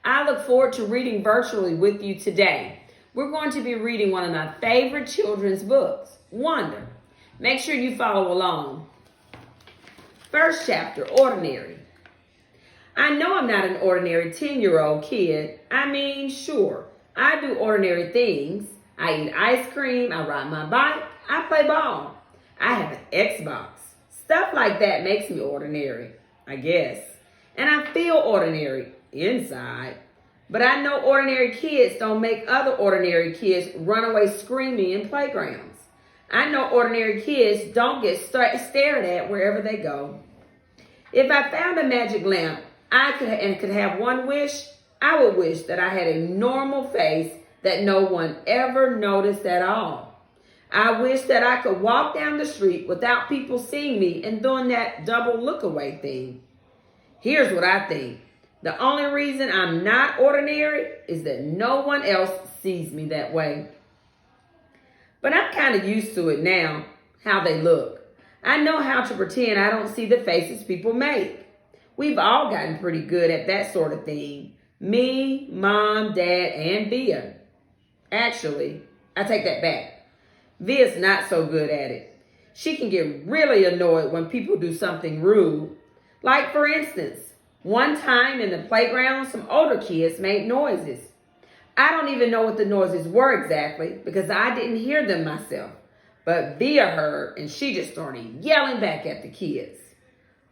I look forward to reading virtually with you today. We're going to be reading one of my favorite children's books, Wonder. Make sure you follow along. First chapter, Ordinary. I know I'm not an ordinary 10-year-old kid. I mean, sure, I do ordinary things. I eat ice cream, I ride my bike, I play ball. I have an Xbox. Stuff like that makes me ordinary, I guess. And I feel ordinary inside. But I know ordinary kids don't make other ordinary kids run away screaming in playgrounds. I know ordinary kids don't get stared at wherever they go. If I found a magic lamp could have one wish, I would wish that I had a normal face that no one ever noticed at all. I wish that I could walk down the street without people seeing me and doing that double look away thing. Here's what I think. The only reason I'm not ordinary is that no one else sees me that way. But I'm kind of used to it now, how they look. I know how to pretend I don't see the faces people make. We've all gotten pretty good at that sort of thing. Me, Mom, Dad, and Via. Actually, I take that back. Via's not so good at it. She can get really annoyed when people do something rude. Like, for instance, one time in the playground, some older kids made noises. I don't even know what the noises were exactly because I didn't hear them myself. But Via heard and she just started yelling back at the kids.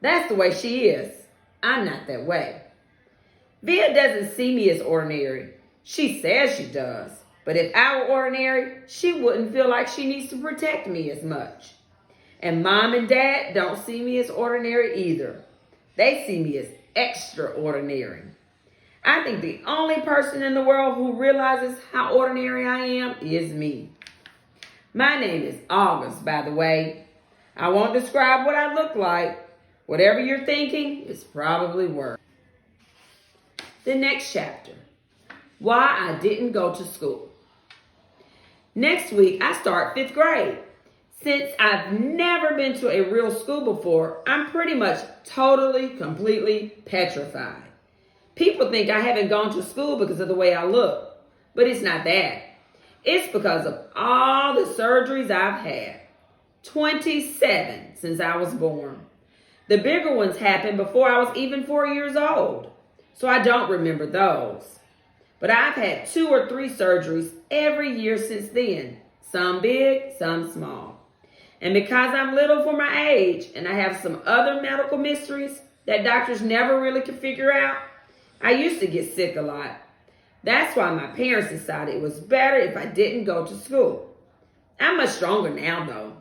That's the way she is. I'm not that way. Via doesn't see me as ordinary. She says she does. But if I were ordinary, she wouldn't feel like she needs to protect me as much. And Mom and Dad don't see me as ordinary either. They see me as extraordinary. I think the only person in the world who realizes how ordinary I am is me. My name is August, by the way. I won't describe what I look like. Whatever you're thinking is probably worse. The next chapter, Why I Didn't Go to School. Next week, I start 5th grade. Since I've never been to a real school before, I'm pretty much totally, completely petrified. People think I haven't gone to school because of the way I look, but it's not that. It's because of all the surgeries I've had. 27 since I was born. The bigger ones happened before I was even 4 years old, so I don't remember those. But I've had 2 or 3 surgeries every year since then, some big, some small. And because I'm little for my age and I have some other medical mysteries that doctors never really could figure out, I used to get sick a lot. That's why my parents decided it was better if I didn't go to school. I'm much stronger now, though.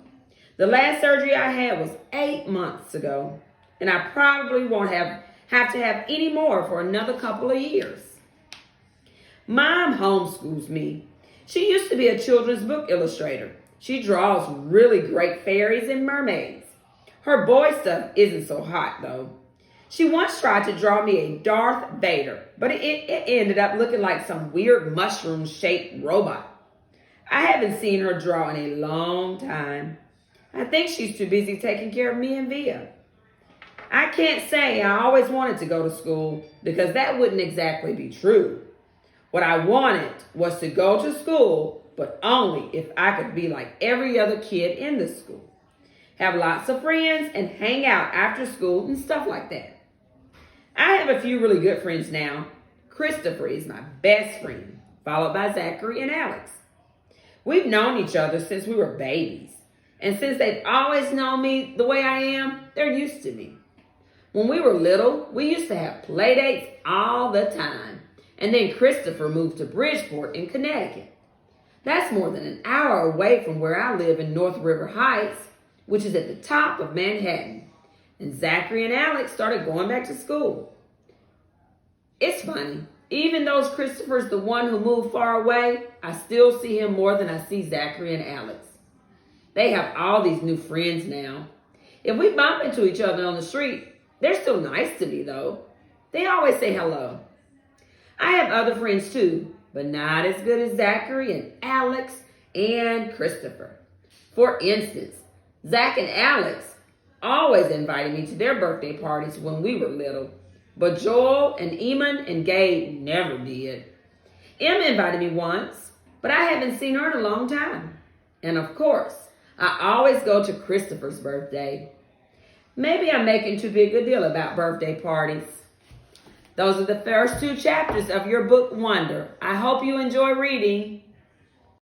The last surgery I had was 8 months ago, and I probably won't have to have any more for another couple of years. Mom homeschools me. She used to be a children's book illustrator. She draws really great fairies and mermaids. Her boy stuff isn't so hot, though. She once tried to draw me a Darth Vader, but it ended up looking like some weird mushroom-shaped robot. I haven't seen her draw in a long time. I think she's too busy taking care of me and Via. I can't say I always wanted to go to school because that wouldn't exactly be true. What I wanted was to go to school, but only if I could be like every other kid in the school. Have lots of friends and hang out after school and stuff like that. I have a few really good friends now. Christopher is my best friend, followed by Zachary and Alex. We've known each other since we were babies. And since they've always known me the way I am, they're used to me. When we were little, we used to have play dates all the time. And then Christopher moved to Bridgeport in Connecticut. That's more than an hour away from where I live in North River Heights, which is at the top of Manhattan. And Zachary and Alex started going back to school. It's funny. Even though Christopher's the one who moved far away, I still see him more than I see Zachary and Alex. They have all these new friends now. If we bump into each other on the street, they're still nice to me, though. They always say hello. I have other friends, too, but not as good as Zachary and Alex and Christopher. For instance, Zach and Alex always invited me to their birthday parties when we were little. But Joel and Eamon and Gabe never did. Emma invited me once, but I haven't seen her in a long time. And of course, I always go to Christopher's birthday. Maybe I'm making too big a deal about birthday parties. Those are the first 2 chapters of your book, Wonder. I hope you enjoy reading.